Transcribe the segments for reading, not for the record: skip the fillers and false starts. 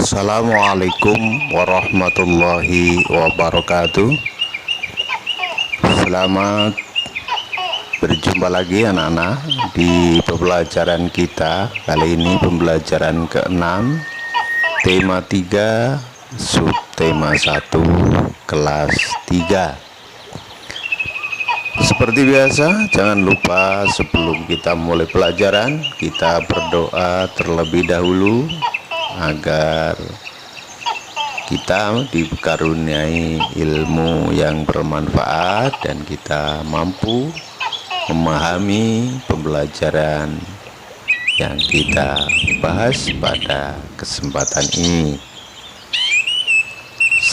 Assalamualaikum warahmatullahi wabarakatuh. Selamat berjumpa lagi anak-anak di pembelajaran kita. Kali ini pembelajaran ke-6, tema 3, subtema 1, kelas 3. Seperti biasa, jangan lupa sebelum kita mulai pelajaran, kita berdoa terlebih dahulu agar kita dikaruniai ilmu yang bermanfaat dan kita mampu memahami pembelajaran yang kita bahas pada kesempatan ini.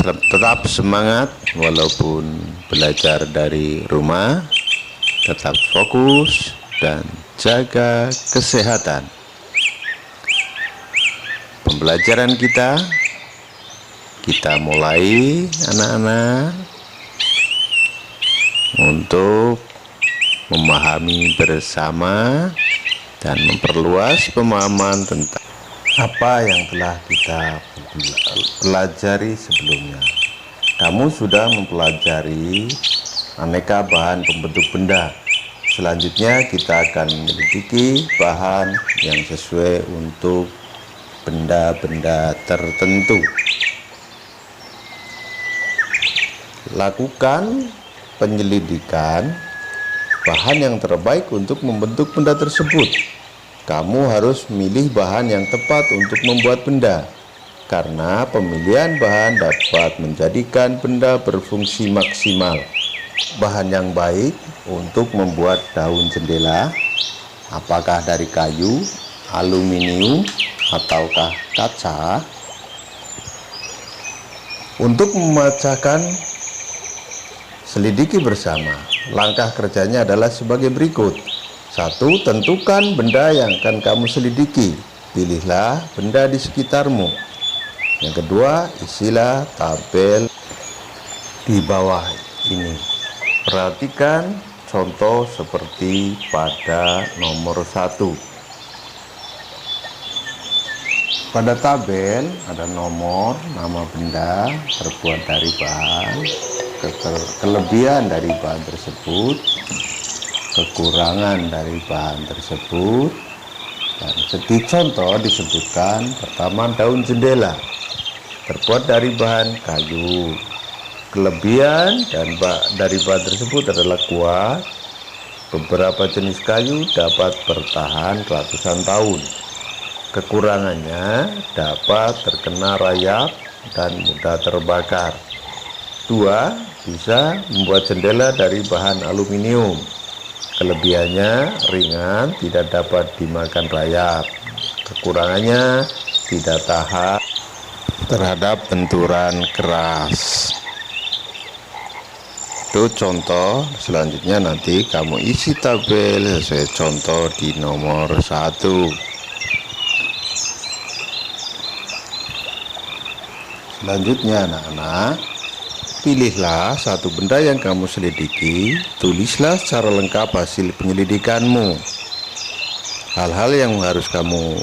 Tetap semangat walaupun belajar dari rumah, tetap fokus dan jaga kesehatan. Pembelajaran kita mulai anak-anak untuk memahami bersama dan memperluas pemahaman tentang apa yang telah kita pelajari sebelumnya. Kamu sudah mempelajari aneka bahan pembentuk benda. Selanjutnya kita akan menyelidiki bahan yang sesuai untuk benda-benda tertentu. Lakukan penyelidikan bahan yang terbaik untuk membentuk benda tersebut. Kamu harus memilih bahan yang tepat untuk membuat benda, karena pemilihan bahan dapat menjadikan benda berfungsi maksimal. Bahan yang baik untuk membuat daun jendela, apakah dari kayu, aluminium, ataukah kaca? Untuk memecahkan, selidiki bersama. Langkah kerjanya adalah sebagai berikut. 1. Tentukan benda yang akan kamu selidiki. Pilihlah benda di sekitarmu. Yang kedua, isilah tabel di bawah ini. Perhatikan contoh seperti pada nomor 1. Pada tabel ada nomor, nama benda, terbuat dari bahan, kelebihan dari bahan tersebut, kekurangan dari bahan tersebut, dan di contoh disebutkan pertama daun jendela terbuat dari bahan kayu. Kelebihan dari bahan tersebut adalah kuat. Beberapa jenis kayu dapat bertahan ratusan tahun. Kekurangannya dapat terkena rayap dan mudah terbakar. 2. Bisa membuat jendela dari bahan aluminium. Kelebihannya ringan, tidak dapat dimakan rayap. Kekurangannya tidak tahan terhadap benturan keras. Itu contoh. Selanjutnya nanti kamu isi tabel sesuai contoh di nomor 1. Selanjutnya anak-anak, pilihlah satu benda yang kamu selidiki, tulislah secara lengkap hasil penyelidikanmu. Hal-hal yang harus kamu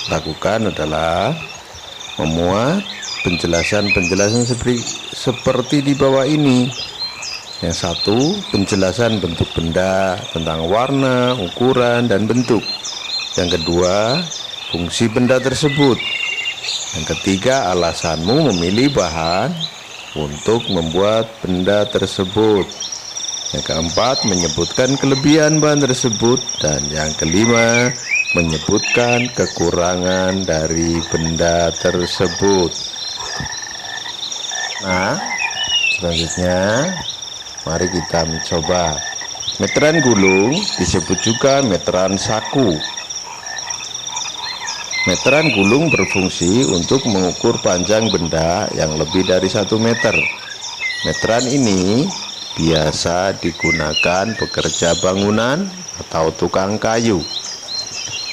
lakukan adalah memuat penjelasan-penjelasan seperti di bawah ini. Yang 1, penjelasan bentuk benda tentang warna, ukuran, dan bentuk. Yang kedua, fungsi benda tersebut. Yang ketiga, alasanmu memilih bahan untuk membuat benda tersebut. Yang keempat, menyebutkan kelebihan bahan tersebut. Dan yang kelima, menyebutkan kekurangan dari benda tersebut. Nah, selanjutnya mari kita mencoba. Meteran gulung disebut juga meteran saku. Meteran gulung berfungsi untuk mengukur panjang benda yang lebih dari 1 meter. Meteran ini biasa digunakan pekerja bangunan atau tukang kayu.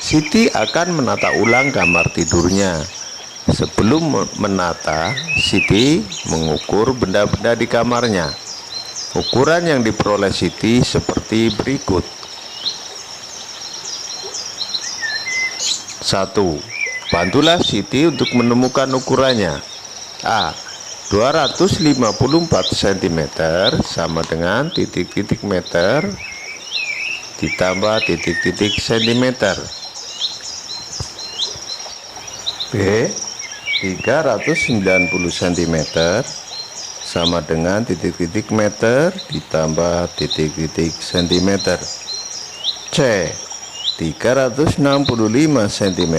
Siti akan menata ulang kamar tidurnya. Sebelum menata, Siti mengukur benda-benda di kamarnya. Ukuran yang diperoleh Siti seperti berikut. 1. Bantulah Siti untuk menemukan ukurannya. A. 254 cm sama dengan titik-titik meter ditambah titik-titik centimeter. B. 390 cm sama dengan titik-titik meter ditambah titik-titik centimeter. C. 365 cm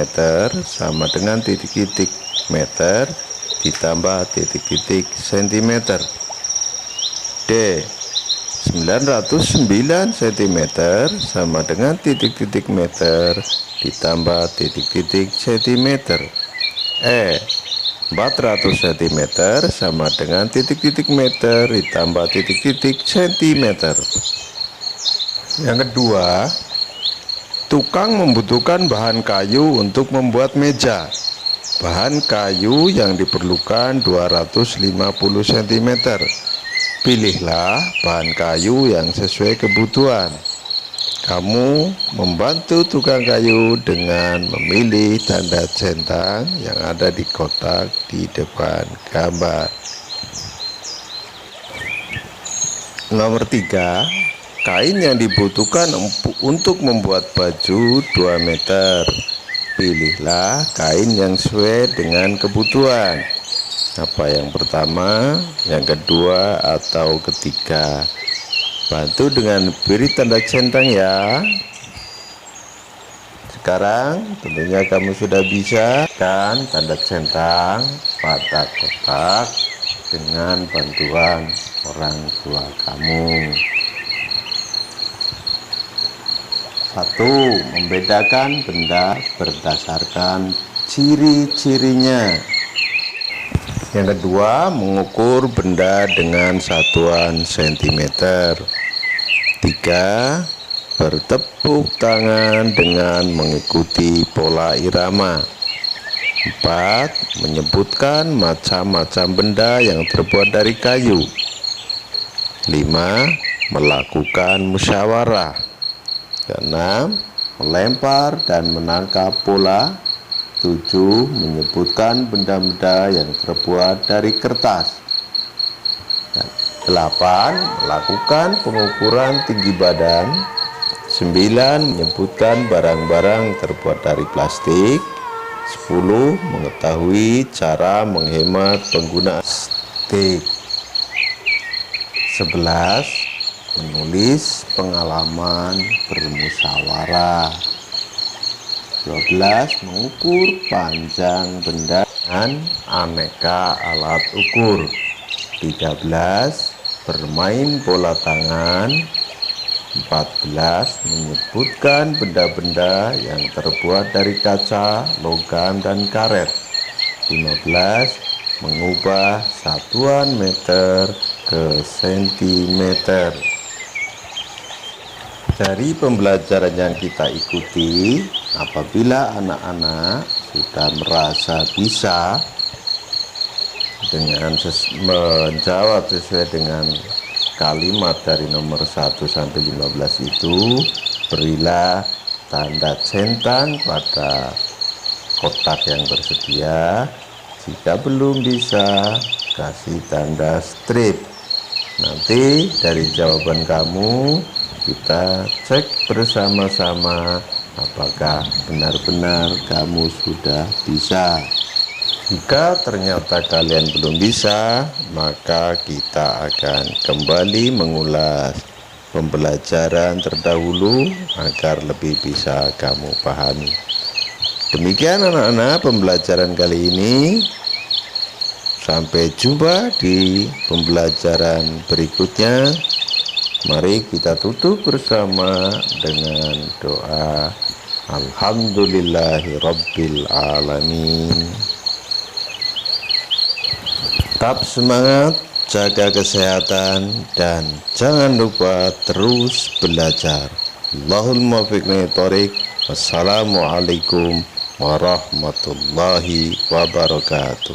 sama dengan titik-titik meter ditambah titik-titik centimeter. D. 909 cm sama dengan titik-titik meter ditambah titik-titik centimeter. E. 400 cm sama dengan titik-titik meter ditambah titik-titik centimeter. Yang kedua, tukang membutuhkan bahan kayu untuk membuat meja. Bahan kayu yang diperlukan 250 cm. Pilihlah bahan kayu yang sesuai kebutuhan. Kamu membantu tukang kayu dengan memilih tanda centang yang ada di kotak di depan gambar. Nomor 3, kain yang dibutuhkan untuk membuat baju 2 meter. Pilihlah kain yang sesuai dengan kebutuhan. Apa yang pertama, yang kedua, atau ketiga? Bantu dengan beri tanda centang ya. Sekarang tentunya kamu sudah bisa kan tanda centang pada kotak dengan bantuan orang tua kamu. 1. Membedakan benda berdasarkan ciri-cirinya. Yang kedua, mengukur benda dengan satuan sentimeter. 3. Bertepuk tangan dengan mengikuti pola irama. 4. Menyebutkan macam-macam benda yang terbuat dari kayu. 5. Melakukan musyawarah. 6. Melempar dan menangkap bola. 7. Menyebutkan benda-benda yang terbuat dari kertas. 8. Melakukan pengukuran tinggi badan. 9. Menyebutkan barang-barang terbuat dari plastik. 10. Mengetahui cara menghemat penggunaan plastik. 11. Menulis pengalaman bermusyawarah. 12. Mengukur panjang benda dengan aneka alat ukur. 13. Bermain bola tangan. 14. Menyebutkan benda-benda yang terbuat dari kaca, logam, dan karet. 15. Mengubah satuan meter ke sentimeter. Dari pembelajaran yang kita ikuti, apabila anak-anak sudah merasa bisa dengan menjawab sesuai dengan kalimat dari nomor 1 sampai 15 itu, berilah tanda centang pada kotak yang bersedia. Jika belum bisa, kasih tanda strip. Nanti dari jawaban kamu kita cek bersama-sama apakah benar-benar kamu sudah bisa. Jika ternyata kalian belum bisa, maka kita akan kembali mengulas pembelajaran terdahulu agar lebih bisa kamu pahami. Demikian anak-anak pembelajaran kali ini. Sampai jumpa di pembelajaran berikutnya. Mari kita tutup bersama dengan doa Alhamdulillahirabbil alamin. Tetap semangat, jaga kesehatan, dan jangan lupa terus belajar. Allahul muwaffiq li thoriq. Wassalamualaikum warahmatullahi wabarakatuh.